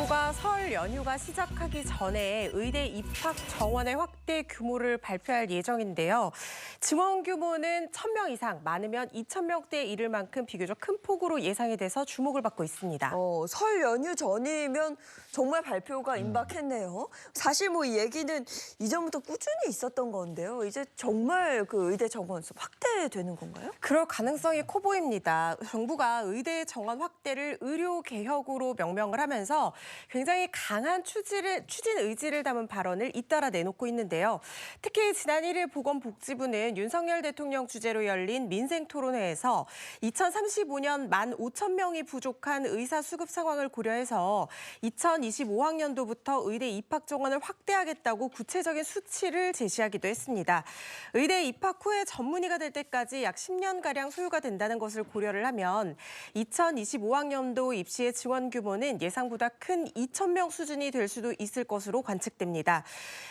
정부가 설 연휴가 시작하기 전에 의대 입학 정원의 확대 규모를 발표할 예정인데요. 증원 규모는 1,000명 이상, 많으면 2,000명대에 이를 만큼 비교적 큰 폭으로 예상이 돼서 주목을 받고 있습니다. 설 연휴 전이면 정말 발표가 임박했네요. 사실 뭐 이 얘기는 이전부터 꾸준히 있었던 건데요. 이제 정말 그 의대 정원 수 확대되는 건가요? 그럴 가능성이 커 보입니다. 정부가 의대 정원 확대를 의료 개혁으로 명명을 하면서 굉장히 강한 추진 의지를 담은 발언을 잇따라 내놓고 있는데요. 특히 지난 1일 보건복지부는 윤석열 대통령 주재로 열린 민생토론회에서 2035년 15,000명이 부족한 의사 수급 상황을 고려해서 2025학년도부터 의대 입학 정원을 확대하겠다고 구체적인 수치를 제시하기도 했습니다. 의대 입학 후에 전문의가 될 때까지 약 10년가량 소요가 된다는 것을 고려를 하면 2025학년도 입시의 지원 규모는 예상보다 큰 2,000명 수준이 될 수도 있을 것으로 관측됩니다.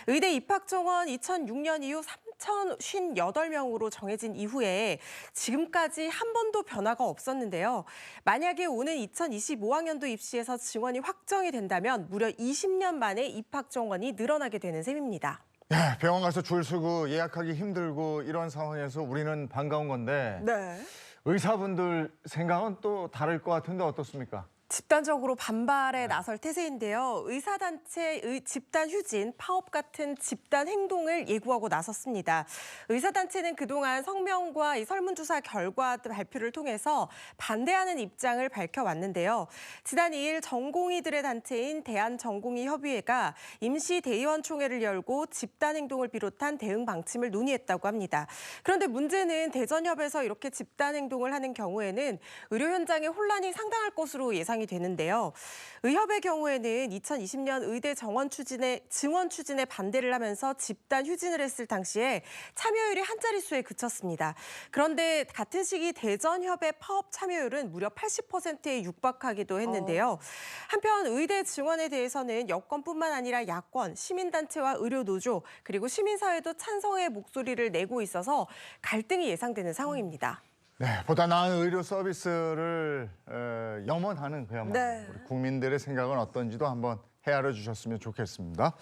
의대 입학 정원 2006년 이후 3,058명으로 정해진 이후에 지금까지 한 번도 변화가 없었는데요. 만약에 오는 2025학년도 입시에서 지원이 확정이 된다면 무려 20년 만에 입학 정원이 늘어나게 되는 셈입니다. 야, 병원 가서 줄 서고 예약하기 힘들고 이런 상황에서 우리는 반가운 건데 네. 의사분들 생각은 또 다를 것 같은데 어떻습니까? 집단적으로 반발에 나설 태세인데요. 의사단체 집단 휴진, 파업 같은 집단 행동을 예고하고 나섰습니다. 의사단체는 그동안 성명과 설문조사 결과 발표를 통해서 반대하는 입장을 밝혀왔는데요. 지난 2일 전공의들의 단체인 대한전공의협의회가 임시대의원총회를 열고 집단 행동을 비롯한 대응 방침을 논의했다고 합니다. 그런데 문제는 대전협에서 이렇게 집단 행동을 하는 경우에는 의료 현장에 혼란이 상당할 것으로 예상이 되는데요. 의협의 경우에는 2020년 의대 증원 추진에 반대를 하면서 집단 휴진을 했을 당시에 참여율이 한 자릿수에 그쳤습니다. 그런데 같은 시기 대전협의 파업 참여율은 무려 80%에 육박하기도 했는데요. 한편 의대 증원에 대해서는 여권뿐만 아니라 야권, 시민단체와 의료노조 그리고 시민사회도 찬성의 목소리를 내고 있어서 갈등이 예상되는 상황입니다. 네, 보다 나은 의료 서비스를 염원하는 그야말로 네. 우리 국민들의 생각은 어떤지도 한번 헤아려 주셨으면 좋겠습니다.